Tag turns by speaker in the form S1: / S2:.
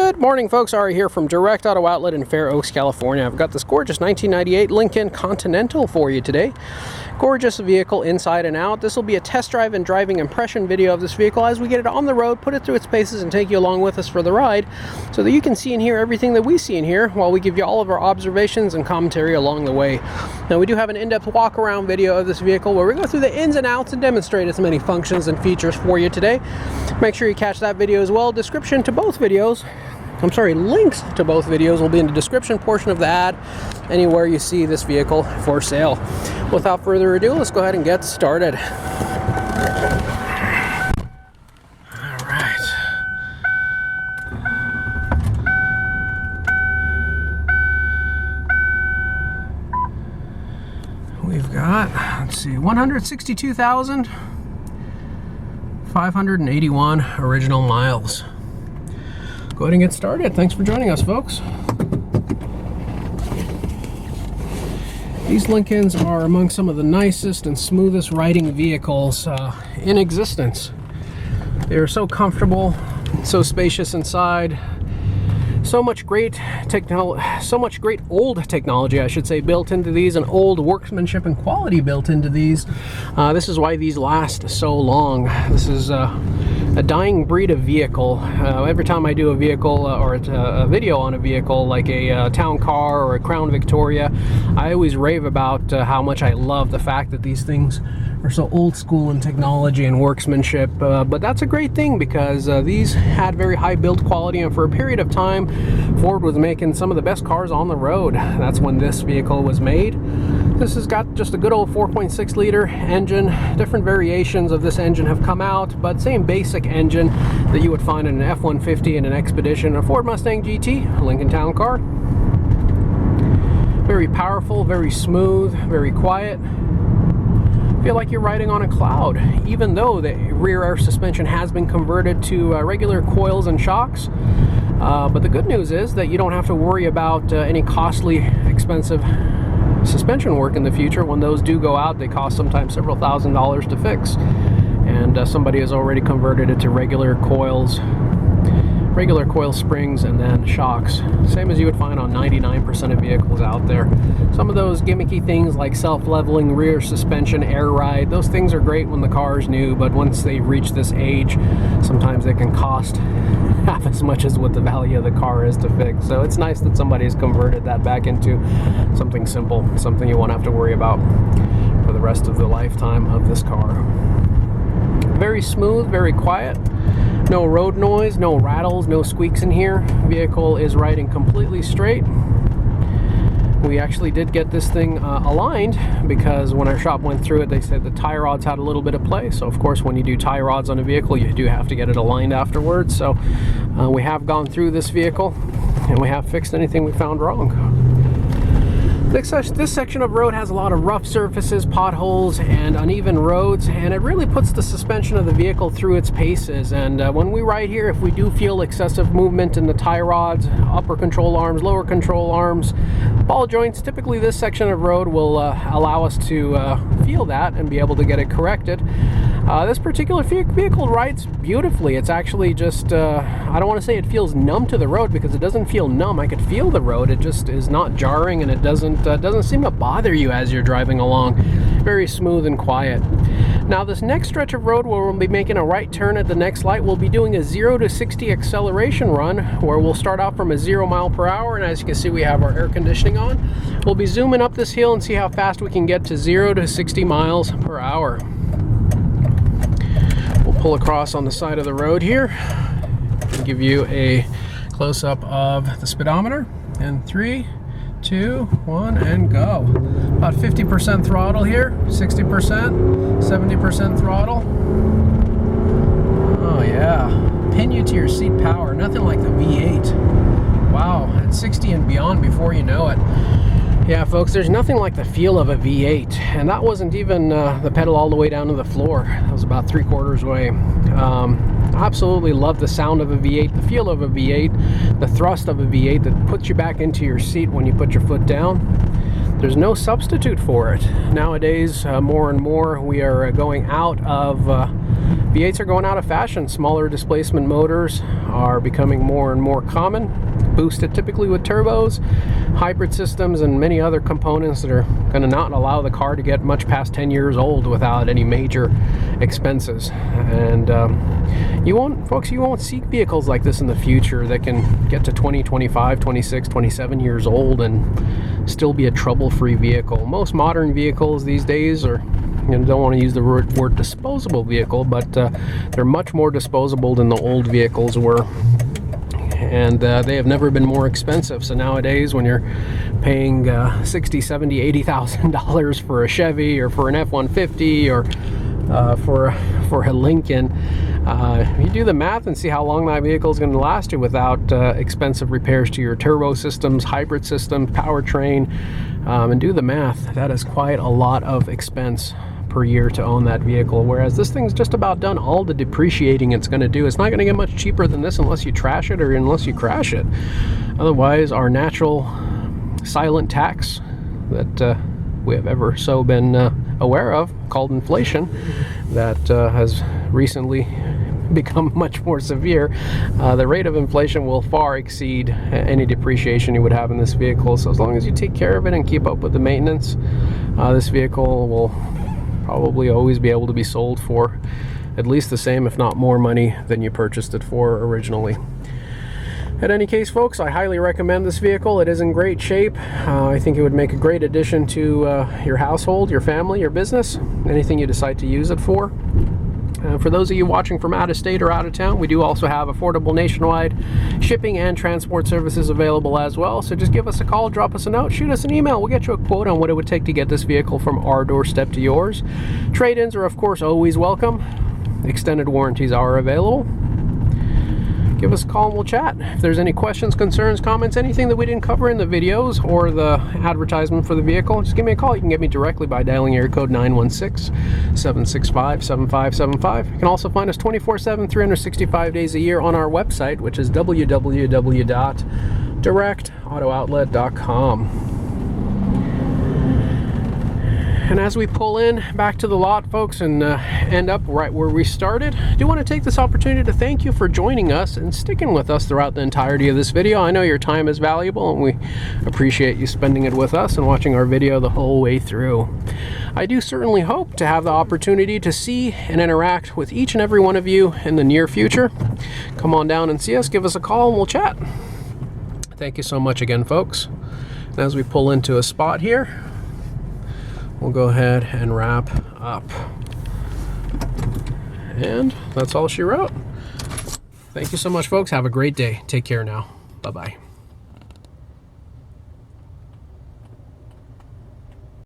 S1: Good morning, folks. Ari here from Direct Auto Outlet in Fair Oaks, California. I've got this gorgeous 1998 Lincoln Continental for you today. Gorgeous vehicle inside and out. This will be a test drive and driving impression video of this vehicle as we get it on the road, put it through its paces, and take you along with us for the ride so that you can see and hear everything that we see and hear while we give you all of our observations and commentary along the way. Now, we do have an in-depth walk-around video of this vehicle where we go through the ins and outs and demonstrate its many functions and features for you today. Make sure you catch that video as well. Description to both videos. Links to both videos will be in the description portion of the ad, anywhere you see this vehicle for sale. Without further ado, let's go ahead and get started. All right. We've got, let's see, 162,581 original miles. Go ahead and get started. Thanks for joining us, folks. These Lincolns are among some of the nicest and smoothest riding vehicles in existence. They are so comfortable, so spacious inside. So much great old technology, I should say, built into these, and old workmanship and quality built into these. This is why these last so long. This is a dying breed of vehicle. Every time I do a vehicle or a video on a vehicle like a town car or a Crown Victoria, I always rave about how much I love the fact that these things are so old school in technology and workmanship, but that's a great thing because these had very high build quality, and for a period of time Ford was making some of the best cars on the road. That's when this vehicle was made. This has got just a good old 4.6 liter engine. Different variations of this engine have come out, but same basic engine that you would find in an F-150 and an Expedition, a Ford Mustang GT, a Lincoln Town Car. Very powerful, very smooth, very quiet. Feel like you're riding on a cloud, even though the rear air suspension has been converted to regular coils and shocks. But the good news is that you don't have to worry about any costly, expensive suspension work in the future. When those do go out, they cost sometimes several $1,000s to fix, and somebody has already converted it to regular coil springs and then shocks, same as you would find on 99% of vehicles out there. Some of those gimmicky things like self-leveling rear suspension, air ride, those things are great when the car is new, but once they reach this age, sometimes they can cost half as much as what the value of the car is to fix. So it's nice that somebody has converted that back into something simple, something you won't have to worry about for the rest of the lifetime of this car. Very smooth, very quiet. No road noise, no rattles, no squeaks in here. Vehicle is riding completely straight. We actually did get this thing aligned because when our shop went through it, they said the tie rods had a little bit of play. So of course, when you do tie rods on a vehicle, you do have to get it aligned afterwards. So we have gone through this vehicle and we have fixed anything we found wrong. This section of road has a lot of rough surfaces, potholes, and uneven roads, and it really puts the suspension of the vehicle through its paces. And when we ride here, if we do feel excessive movement in the tie rods, upper control arms, lower control arms, ball joints, typically this section of road will allow us to feel that and be able to get it corrected. This particular vehicle rides beautifully. It's actually just, I don't want to say it feels numb to the road because it doesn't feel numb. I could feel the road. It just is not jarring, and it doesn't seem to bother you as you're driving along. Very smooth and quiet. Now this next stretch of road where we'll be making a right turn at the next light, we'll be doing a 0 to 60 acceleration run where we'll start out from a 0 mile per hour, and as you can see, we have our air conditioning on. We'll be zooming up this hill and see how fast we can get to 0 to 60 miles per hour. We'll pull across on the side of the road here and give you a close-up of the speedometer. And 3, 2, 1, and go. About 50% throttle here, 60%, 70% throttle. Oh yeah, pin you to your seat power. Nothing like the V8. Wow, at 60 and beyond before you know it. Yeah, folks, there's nothing like the feel of a V8, and that wasn't even the pedal all the way down to the floor. That was about 3/4 way. Absolutely love the sound of a V8, the feel of a V8, the thrust of a V8 that puts you back into your seat when you put your foot down. There's no substitute for it. Nowadays, more and more, we are going out of V8s are going out of fashion. Smaller displacement motors are becoming more and more common, boosted typically with turbos, hybrid systems, and many other components that are going to not allow the car to get much past 10 years old without any major expenses. And you won't seek vehicles like this in the future that can get to 20, 25, 26, 27 years old and still be a trouble-free vehicle. Most modern vehicles these days are, I don't want to use the word disposable vehicle, but they're much more disposable than the old vehicles were. And they have never been more expensive. So nowadays, when you're paying $60,000, $70,000, $80,000 for a Chevy or for an F-150 or for a Lincoln, you do the math and see how long that vehicle is going to last you without expensive repairs to your turbo systems, hybrid systems, powertrain, and do the math. That is quite a lot of expense per year to own that vehicle, whereas this thing's just about done all the depreciating it's going to do. It's not going to get much cheaper than this unless you trash it or unless you crash it. Otherwise, our natural silent tax that we have ever so been aware of, called inflation, that has recently become much more severe. The rate of inflation will far exceed any depreciation you would have in this vehicle. So as long as you take care of it and keep up with the maintenance, this vehicle will probably always be able to be sold for at least the same, if not more money than you purchased it for originally. In any case, folks, I highly recommend this vehicle. It is in great shape. I think it would make a great addition to your household, your family, your business, anything you decide to use it for. For those of you watching from out of state or out of town, we do also have affordable nationwide shipping and transport services available as well. So just give us a call, drop us a note, shoot us an email. We'll get you a quote on what it would take to get this vehicle from our doorstep to yours. Trade-ins are, of course, always welcome. Extended warranties are available. Give us a call and we'll chat. If there's any questions, concerns, comments, anything that we didn't cover in the videos or the advertisement for the vehicle, just give me a call. You can get me directly by dialing area code 916-765-7575. You can also find us 24/7, 365 days a year on our website, which is www.directautooutlet.com. And as we pull in back to the lot, folks, and end up right where we started, I do want to take this opportunity to thank you for joining us and sticking with us throughout the entirety of this video. I know your time is valuable, and we appreciate you spending it with us and watching our video the whole way through. I do certainly hope to have the opportunity to see and interact with each and every one of you in the near future. Come on down and see us, give us a call, and we'll chat. Thank you so much again, folks. And as we pull into a spot here, we'll go ahead and wrap up. And that's all she wrote. Thank you so much, folks. Have a great day. Take care now. Bye-bye.